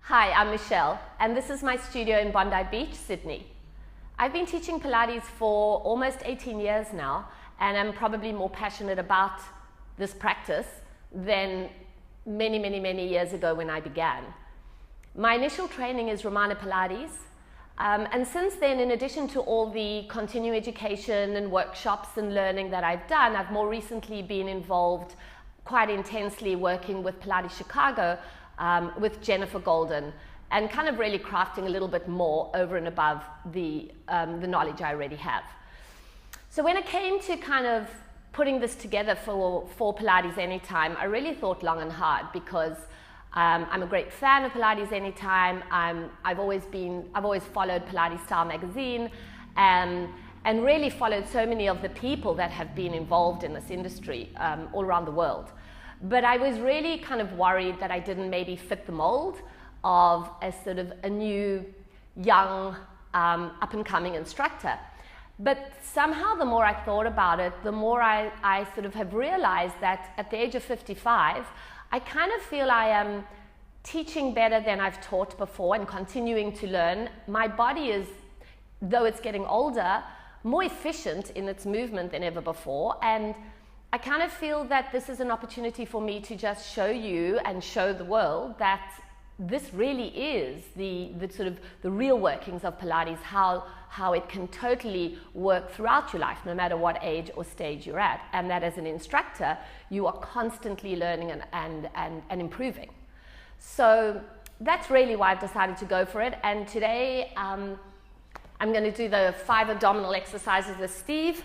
Hi, I'm Michelle, and this is my studio in Bondi Beach, Sydney. I've been teaching Pilates for almost 18 years now, and I'm probably more passionate about this practice than many years ago when I began. My initial training is Romana Pilates, and since then, in addition to all the continuing education and workshops and learning that I've done, I've more recently been involved quite intensely working with Pilates Chicago with Jennifer Golden, and kind of really crafting a little bit more over and above the knowledge I already have. So when it came to kind of putting this together for Pilates Anytime, I really thought long and hard, because I'm a great fan of Pilates Anytime. I've always followed Pilates Style magazine, and really followed so many of the people that have been involved in this industry all around the world. But I was really kind of worried that I didn't maybe fit the mold of a sort of a new, young, up-and-coming instructor. But somehow the more I thought about it, the more I sort of have realized that at the age of 55, I kind of feel I am teaching better than I've taught before and continuing to learn. My body is, though it's getting older, more efficient in its movement than ever before. And I kind of feel that this is an opportunity for me to just show you and show the world that this really is the sort of the real workings of Pilates, how it can totally work throughout your life, no matter what age or stage you're at. And that as an instructor, you are constantly learning and improving. So that's really why I've decided to go for it. And today, I'm going to do the 5 abdominal exercises with Steve.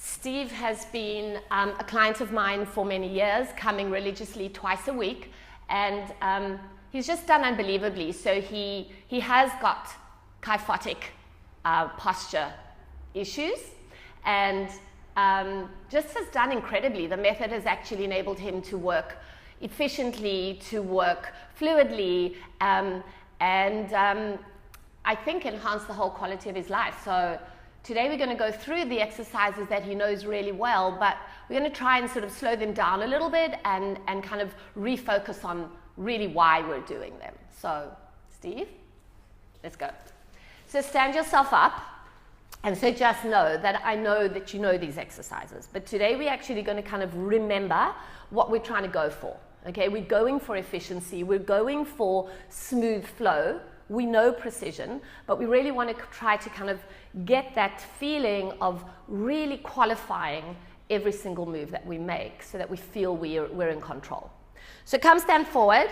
Steve has been a client of mine for many years, coming religiously twice a week, and he's just done unbelievably. So he has got kyphotic posture issues, and just has done incredibly. The method has actually enabled him to work efficiently, to work fluidly, and I think enhance the whole quality of his life. So today we're going to go through the exercises that he knows really well, but we're going to try and sort of slow them down a little bit and kind of refocus on really why we're doing them. So, Steve, let's go. So stand yourself up, and so just know that I know that you know these exercises, but today we're actually going to kind of remember what we're trying to go for. Okay, we're going for efficiency, we're going for smooth flow. We know precision, but we really want to try to kind of get that feeling of really qualifying every single move that we make, so that we feel we're in control. So come stand forward,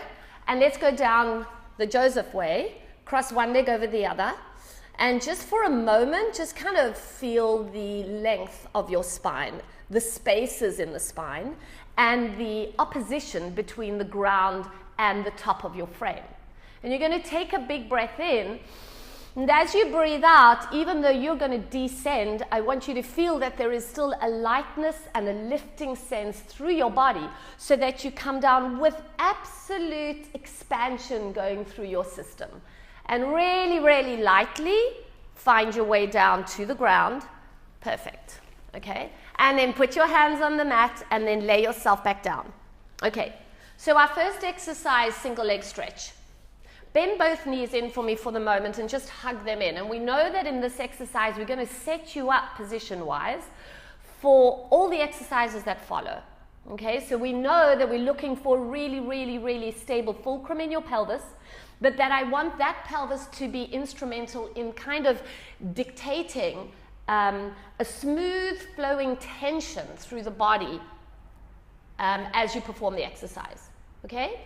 and let's go down the Joseph way, cross one leg over the other, and just for a moment, just kind of feel the length of your spine, the spaces in the spine, and the opposition between the ground and the top of your frame. And you're going to take a big breath in, and as you breathe out, even though you're going to descend, I want you to feel that there is still a lightness and a lifting sense through your body, so that you come down with absolute expansion going through your system. And really lightly find your way down to the ground. Perfect. Okay? And then put your hands on the mat and then lay yourself back down. Okay. So our first exercise, single leg stretch. Bend both knees in for me for the moment and just hug them in. And we know that in this exercise, we're going to set you up position-wise for all the exercises that follow. Okay, so we know that we're looking for really stable fulcrum in your pelvis, but that I want that pelvis to be instrumental in kind of dictating a smooth flowing tension through the body as you perform the exercise. Okay?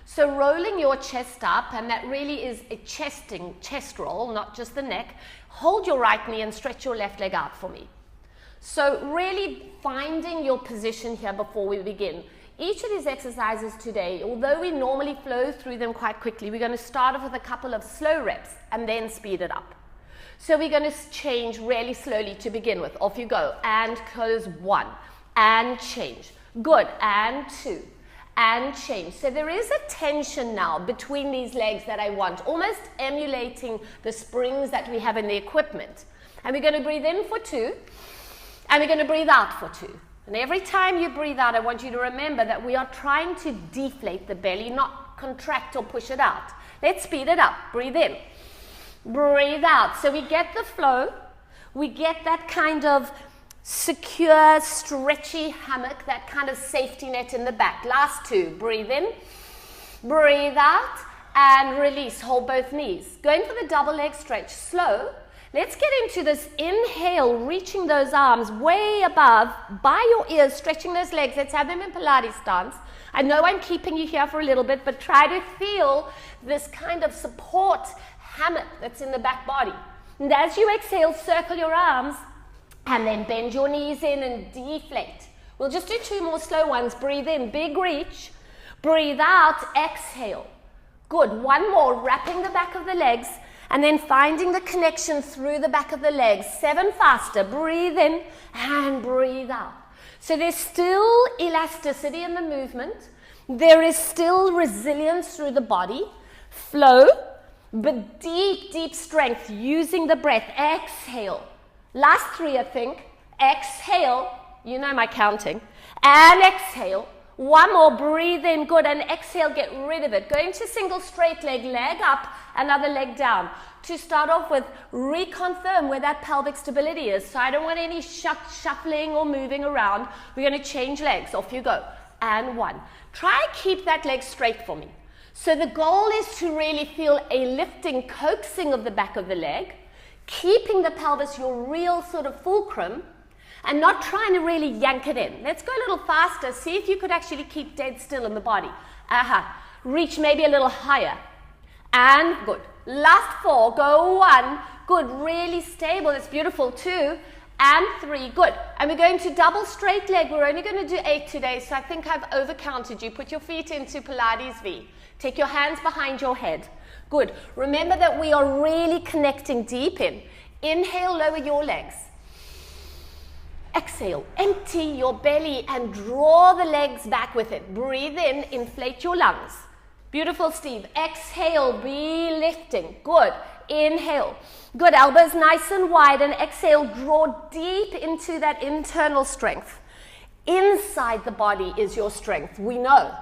So rolling your chest up, and that really is a chest roll, not just the neck. Hold your right knee and stretch your left leg out for me. So really finding your position here before we begin. Each of these exercises today, although we normally flow through them quite quickly, we're going to start off with a couple of slow reps and then speed it up. So we're going to change really slowly to begin with. Off you go. And close 1. And change. Good. And 2. And change. So there is a tension now between these legs that I want, almost emulating the springs that we have in the equipment. And we're going to breathe in for 2, and we're going to breathe out for 2. And every time you breathe out, I want you to remember that we are trying to deflate the belly, not contract or push it out. Let's speed it up. Breathe in. Breathe out. So we get the flow. We get that kind of secure, stretchy hammock, that kind of safety net in the back. Last two. Breathe in. Breathe out. And release. Hold both knees. Going for the double leg stretch. Slow. Let's get into this inhale, reaching those arms way above, by your ears, stretching those legs. Let's have them in Pilates stance. I know I'm keeping you here for a little bit, but try to feel this kind of support hammock that's in the back body. And as you exhale, circle your arms and then bend your knees in and deflate. We'll just do two more slow ones. Breathe in, big reach. Breathe out, exhale. Good. One more, wrapping the back of the legs and then finding the connection through the back of the legs. 7 faster. Breathe in and breathe out. So there's still elasticity in the movement. There is still resilience through the body. Flow, but deep, deep strength using the breath. Exhale. Last 3, I think. Exhale. You know my counting. And exhale. One more. Breathe in. Good. And exhale. Get rid of it. Going to single straight leg. Leg up. Another leg down. To start off with, reconfirm where that pelvic stability is. So I don't want any shuffling or moving around. We're going to change legs. Off you go. And 1. Try keep that leg straight for me. So the goal is to really feel a lifting, coaxing of the back of the leg, keeping the pelvis your real sort of fulcrum, and not trying to really yank it in. Let's go a little faster. See if you could actually keep dead still in the body. Reach maybe a little higher. And good. Last 4. Go 1. Good. Really stable. It's beautiful. 2. And 3. Good. And we're going to double straight leg. We're only going to do 8 today, so I think I've overcounted you. Put your feet into Pilates V. Take your hands behind your head. Good. Remember that we are really connecting deep in. Inhale, lower your legs. Exhale, empty your belly and draw the legs back with it. Breathe in, inflate your lungs. Beautiful, Steve. Exhale, be lifting. Good. Inhale. Good. Elbows nice and wide, and exhale, draw deep into that internal strength. Inside the body is your strength, we know.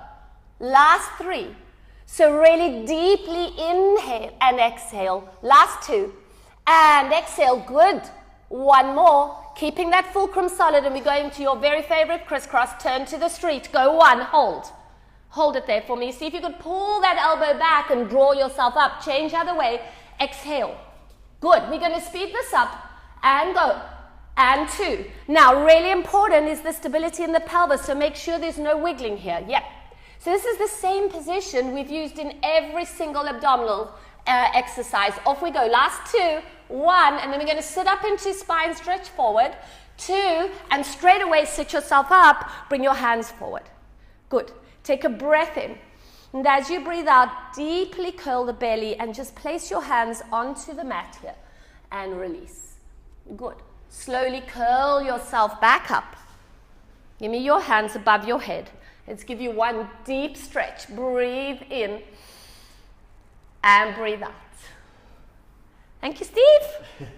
Last 3. So really deeply inhale and exhale. Last 2. And exhale. Good. 1 more. Keeping that fulcrum solid, and we're going to your very favorite crisscross. Turn to the street. Go 1. Hold. Hold it there for me. See if you could pull that elbow back and draw yourself up. Change other way. Exhale. Good. We're going to speed this up and go. And 2. Now, really important is the stability in the pelvis, so make sure there's no wiggling here. Yep. So this is the same position we've used in every single abdominal exercise. Off we go. Last 2. 1. And then we're going to sit up into spine stretch forward. 2. And straight away sit yourself up. Bring your hands forward. Good. Take a breath in. And as you breathe out, deeply curl the belly and just place your hands onto the mat here and release. Good. Slowly curl yourself back up. Give me your hands above your head. Let's give you 1 deep stretch. Breathe in and breathe out. Thank you, Steve.